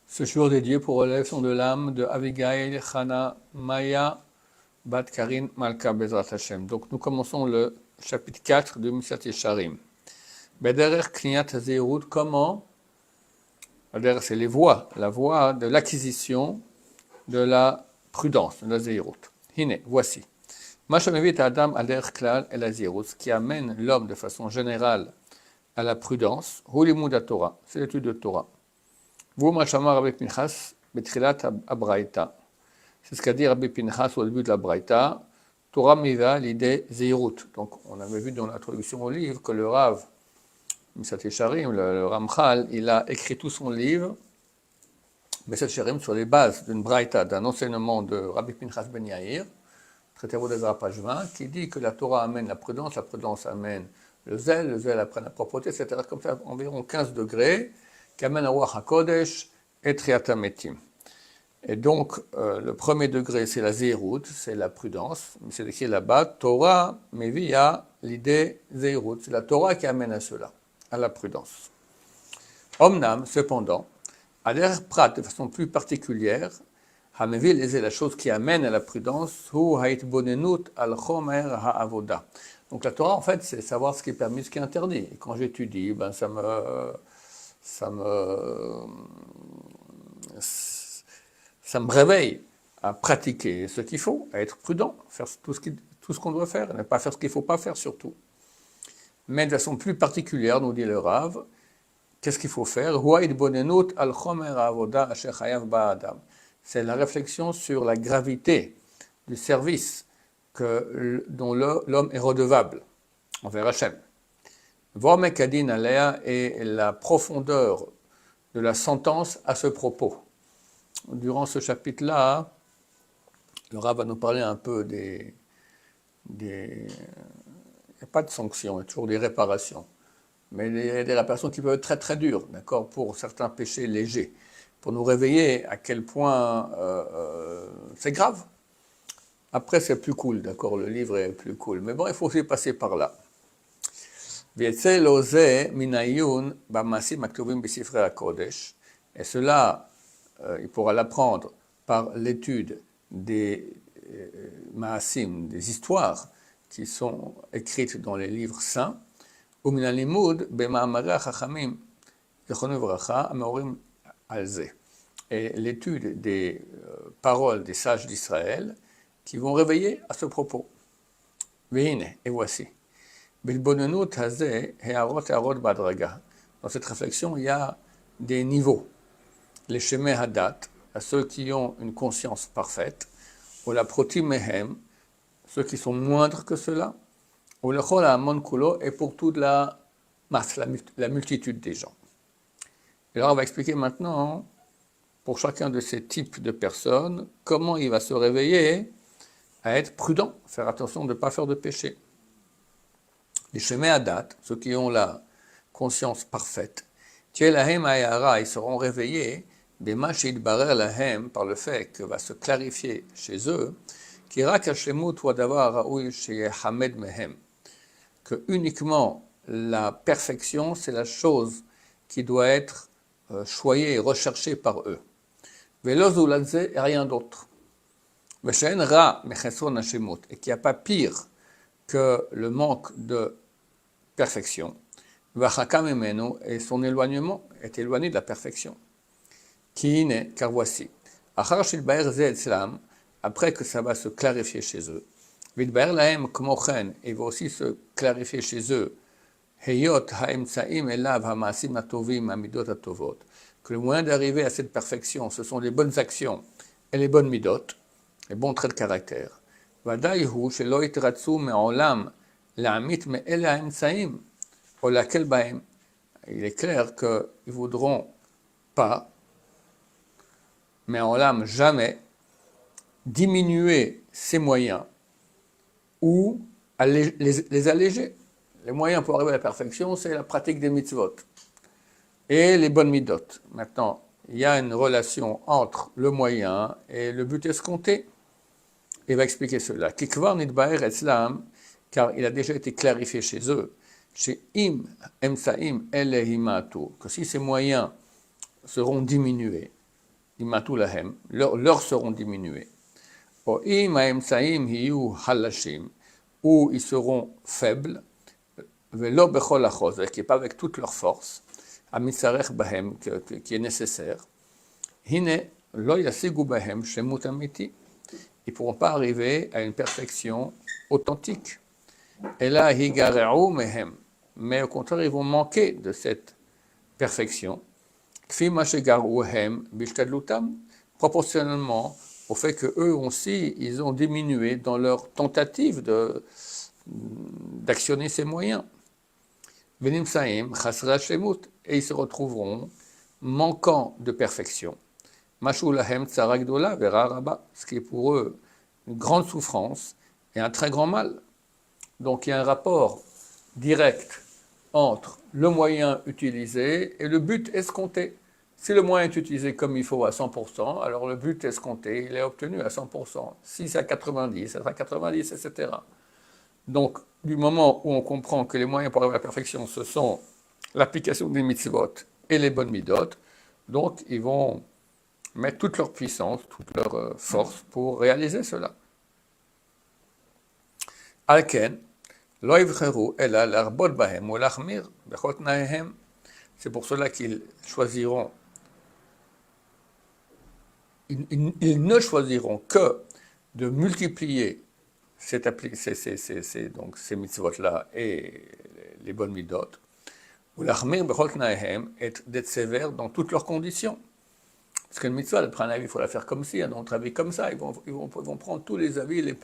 Ce jour dédié pour l'élection de l'âme de Abigail Chana Maya Bat Karin Malka Bezrat Hashem. Donc nous commençons le chapitre 4 de Mishat Yesharim. Bederer Kniat Zeirut, comment? Bederer, c'est les voies, la voie de l'acquisition de la prudence, de la Zeirut. Hine, voici. Mashamevit Adam Ader Klal et la Zeirut, ce qui amène l'homme de façon générale à la prudence, Hulimud Torah, c'est l'étude de Torah. Vous, Mashama Rabbi Pinchas, Betrilat Abraïta. C'est ce qu'a dit Rabbi Pinchas au début de la Braïta. Torah Miva, l'idée Zeirut. Donc, on avait vu dans l'introduction au livre que le Rav, Mishat Yesharim, le Ramchal, il a écrit tout son livre, Mishat Yesharim, sur les bases d'une Braïta, d'un enseignement de Rabbi Pinchas Ben Yair, traité Vodazara, page 20, qui dit que la Torah amène la prudence amène le zèle apprend la propreté, etc. Comme ça, environ 15 degrés, qui amène à Ruach HaKodesh et Triata Metim. Et donc, le premier degré, c'est la Zeirut, c'est la prudence, mais c'est écrit là-bas, Torah, mais via l'idée Zeirut, c'est la Torah qui amène à cela, à la prudence. Omnam, cependant, à l'air prat, de façon plus particulière, Hamevil, c'est la chose qui amène à la prudence, Hu haitbonenut al chomer ha'avoda. Donc la Torah, en fait, c'est savoir ce qui est permis, ce qui est interdit. Et quand j'étudie, ben, ça me réveille à pratiquer ce qu'il faut, à être prudent, faire tout ce qu'on doit faire, ne pas faire ce qu'il ne faut pas faire surtout. Mais de façon plus particulière, nous dit le Rav, qu'est-ce qu'il faut faire? C'est la réflexion sur la gravité du service dont l'homme est redevable envers Hachem. Vormekadin alea et la profondeur de la sentence à ce propos. Durant ce chapitre-là, le Rav va nous parler un peu il n'y a pas de sanctions, il y a toujours des réparations. Mais il y a des réparations qui peuvent être très très dures, d'accord, pour certains péchés légers, pour nous réveiller à quel point c'est grave. Après, c'est plus cool, d'accord, le livre est plus cool. Mais bon, il faut aussi passer par là. Et cela, il pourra l'apprendre par l'étude des maasim, des histoires qui sont écrites dans les livres saints, et l'étude des paroles des sages d'Israël qui vont réveiller à ce propos. Et voici. Dans cette réflexion, il y a des niveaux. Les shemei hadat, à ceux qui ont une conscience parfaite, ou la protim mehem, ceux qui sont moindres que cela, ou le chol ha'amon kulo, et pour toute la masse, la multitude des gens. Et alors on va expliquer maintenant, pour chacun de ces types de personnes, comment il va se réveiller à être prudent, faire attention de ne pas faire de péché. Les shemei hadat, ceux qui ont la conscience parfaite, ils seront réveillés par le fait que va se clarifier chez eux que uniquement la perfection, c'est la chose qui doit être choyée et recherchée par eux. Et rien d'autre. Et qu'il n'y a pas pire que le manque de perfection. Et son éloignement est éloigné de la perfection. Car voici, après que ça va se clarifier chez eux, et va aussi se clarifier chez eux, que le moyen d'arriver à cette perfection, ce sont les bonnes actions et les bonnes midot, les bons traits de caractère. Il est clair qu'ils ne voudront pas, mais en l'âme jamais, diminuer ses moyens ou les alléger. Les moyens pour arriver à la perfection, c'est la pratique des mitzvot et les bonnes midot. Maintenant, il y a une relation entre le moyen et le but escompté. Il va expliquer cela. Kikvar nidbaer etzlam, car il a déjà été clarifié chez eux, chez Im, Emsaim, Elehimatu, que si ces moyens seront diminués, Imatu Lahem, leurs seront diminués. Ou Im, Emsaim, Hiyu, Halashim, où ils seront faibles, Velo Bechol Achos, qui n'est pas avec toute leur force, Amisarech Bahem, qui est nécessaire, Hine, Lo Yasigu Bahem, Shemut Amiti, ils ne pourront pas arriver à une perfection authentique. Et là, Higareu Mehem, mais au contraire, ils vont manquer de cette perfection, proportionnellement au fait qu'eux aussi, ils ont diminué dans leur tentative d'actionner ces moyens. Et ils se retrouveront manquant de perfection. Ce qui est pour eux une grande souffrance et un très grand mal. Donc il y a un rapport direct entre le moyen utilisé et le but escompté. Si le moyen est utilisé comme il faut à 100%, alors le but escompté, il est obtenu à 100%. Si c'est à 90, c'est à 90, etc. Donc, du moment où on comprend que les moyens pour arriver à la perfection, ce sont l'application des mitzvot et les bonnes midot, donc ils vont mettre toute leur puissance, toute leur force pour réaliser cela. Alken, c'est pour cela qu'ils choisiront, ils ne choisiront que de multiplier ces mitzvot-là et les bonnes midot, ou d'être sévère dans toutes leurs conditions. Parce qu'une mitzvah, d'après un avis, il faut la faire comme ci, un autre avis comme ça. Ils vont prendre tous les avis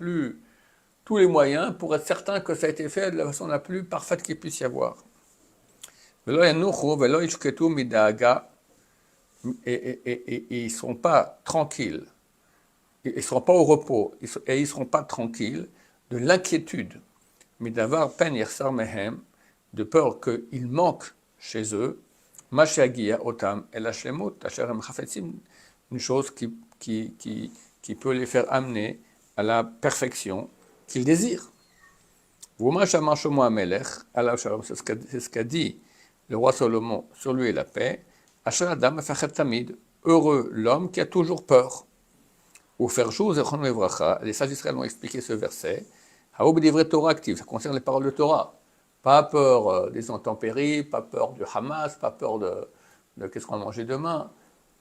tous les moyens pour être certain que ça a été fait de la façon la plus parfaite qu'il puisse y avoir. Et ils ne seront pas tranquilles, ils ne seront pas au repos, et ils ne seront pas tranquilles de l'inquiétude, mais d'avoir peine mehem, de peur qu'il manque chez eux, otam et la shlemut, une chose qui peut les faire amener à la perfection qu'ils désirent. C'est ce qu'a dit le roi Salomon sur lui et la paix. Heureux l'homme qui a toujours peur. Les sages d'Israël ont expliqué ce verset. Torah active, ça concerne les paroles de Torah. Pas peur des intempéries, pas peur du Hamas, pas peur de qu'est-ce qu'on va manger demain.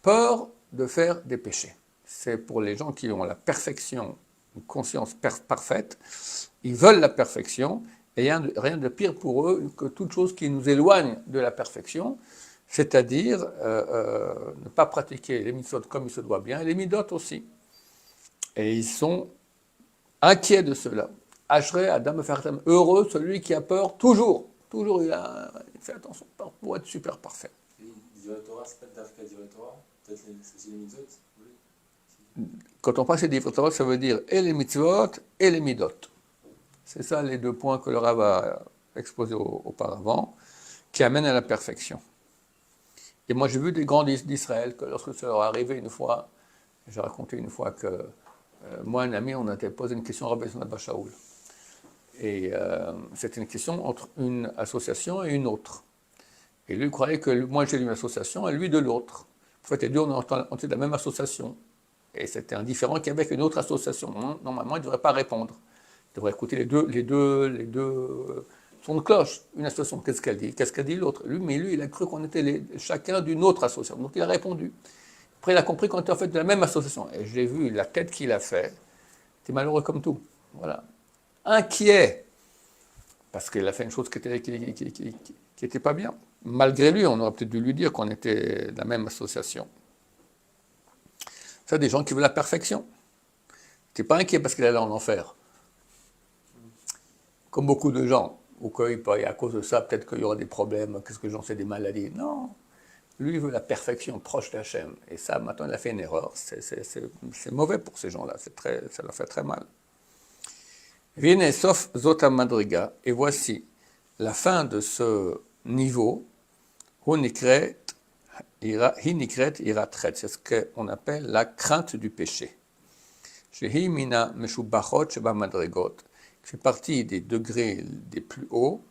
Peur de faire des péchés. C'est pour les gens qui ont la perfection, une conscience parfaite. Ils veulent la perfection, et il n'y a rien de pire pour eux que toute chose qui nous éloigne de la perfection, c'est-à-dire ne pas pratiquer les mitzvot comme il se doit bien, et les midot aussi. Et ils sont inquiets de cela. Ashrei Adam Mefartem, heureux celui qui a peur toujours. Toujours il fait attention pour être super parfait. Divrei Torah, c'est pas Dafka Divrei Torah, peut-être c'est les mitzvot. Quand on parle de Divrei Torah, ça veut dire et les mitzvot et les midot. C'est ça les deux points que le Rav a exposés auparavant, qui amènent à la perfection. Et moi j'ai vu des grands d'Israël que lorsque ça leur est arrivé une fois, j'ai raconté une fois que moi un ami, on avait posé une question à Rabbi Abba Shaul. Et c'était une question entre une association et une autre. Et lui croyait que moi j'ai une association et lui de l'autre. En fait, les deux on était de la même association. Et c'était un différent qui avait une autre association. Normalement, il ne devrait pas répondre. Il devrait écouter les deux sons de cloche. Une association, qu'est-ce qu'elle dit? Qu'est-ce qu'elle dit l'autre? Mais lui, il a cru qu'on était chacun d'une autre association. Donc il a répondu. Après, il a compris qu'on était en fait de la même association. Et j'ai vu la tête qu'il a fait. C'était malheureux comme tout. Voilà. Inquiet. Parce qu'il a fait une chose qui était pas bien. Malgré lui, on aurait peut-être dû lui dire qu'on était de la même association. C'est des gens qui veulent la perfection. Tu n'es pas inquiet parce qu'il est allé en enfer. Comme beaucoup de gens, ou qu'à cause de ça, peut-être qu'il y aura des problèmes, qu'est-ce que j'en sais, des maladies. Non. Lui, il veut la perfection proche d'Hachem. Et ça, maintenant, il a fait une erreur. C'est mauvais pour ces gens-là. Ça leur fait très mal. Viene sauf Zota Madriga. Et voici la fin de ce niveau. Hunikret iratret. C'est ce qu'on appelle la crainte du péché. Shehi mina meshubachot sheba madrigot. fait partie des degrés des plus hauts.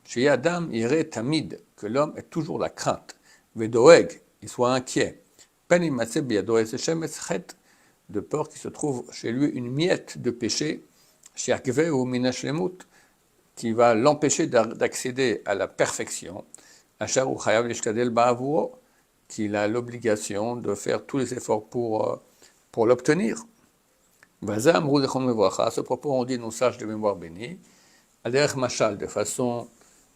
Chez Adam, Yireh Tamid, que l'homme ait toujours la crainte. Vedoeg, il soit inquiet. Penimatse biado esechem eschet, de peur qu'il se trouve chez lui une miette de péché, shiakve ou minashlemut, qui va l'empêcher d'accéder à la perfection, achar ou chayav lishkadel ba'avuro, qu'il a l'obligation de faire tous les efforts pour l'obtenir. Vaza amrou dechom levoacha, à ce propos on dit nos sages de mémoire bénie, aderech machal, de façon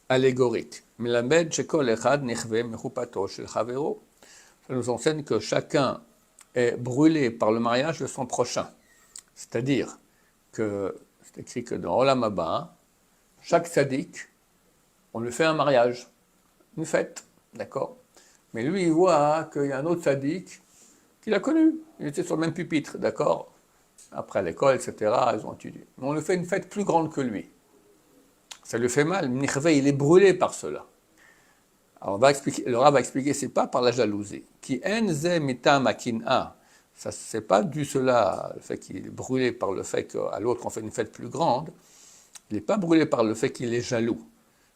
allégorique. Melamed shekol echad nichve mechupato shel chavero. Ça nous enseigne que chacun est brûlé par le mariage de son prochain. C'est-à-dire que, c'est écrit que dans Olam Haba, chaque tzaddik, on lui fait un mariage, une fête, d'accord? Mais lui, il voit qu'il y a un autre tzaddik qu'il a connu, il était sur le même pupitre, d'accord? Après l'école, etc., ils ont étudié. Mais on lui fait une fête plus grande que lui. Ça lui fait mal, il est brûlé par cela. Alors le Rav va expliquer, c'est pas par la jalousie. Ki en ze mitam akin'a. Ça, c'est pas dû cela, le fait qu'il est brûlé par le fait qu'à l'autre on fait une fête plus grande. Il n'est pas brûlé par le fait qu'il est jaloux.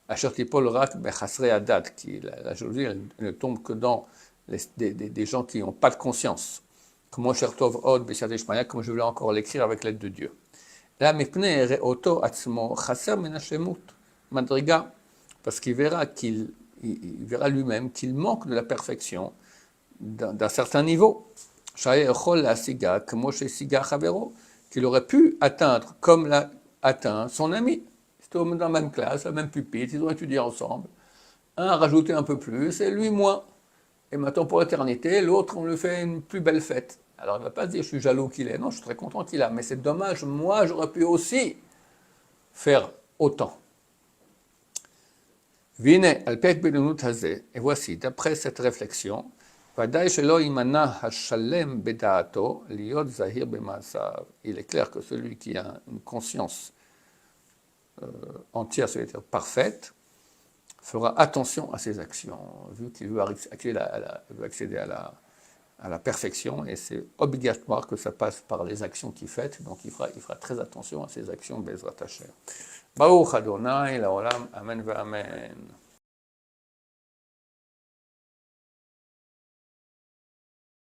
Asher tipol rak bechasrei adat, la jalousie elle ne tombe que dans des gens qui n'ont pas de conscience. Comme Shertov od b'siyat Ishmael, comme je voulais encore l'écrire avec l'aide de Dieu. Là, mipnei re'oto atzmo chaser min hashlemut madriga, parce qu'il verra il verra lui-même qu'il manque de la perfection d'un certain niveau. Qu'il aurait pu atteindre comme l'a atteint son ami. Ils étaient dans la même classe, la même pupitre, ils ont étudié ensemble. Un a rajouté un peu plus, et lui moins. Et maintenant pour l'éternité, l'autre on lui fait une plus belle fête. Alors il ne va pas se dire je suis jaloux qu'il est, non, je suis très content qu'il a, mais c'est dommage, moi j'aurais pu aussi faire autant. Vine al-pek benunut hazeh, et voici, d'après cette réflexion, vadaï shelo imana hashalem bedaato liot zahir b'maasav. Il est clair que celui qui a une conscience entière, c'est-à-dire parfaite, fera attention à ses actions, vu qu'il veut accéder à la perfection, et c'est obligatoire que ça passe par les actions qu'il fait, donc il fera très attention à ses actions, Bezrat Hashem. Baruch Adonai, Laolam, Amen, Amen.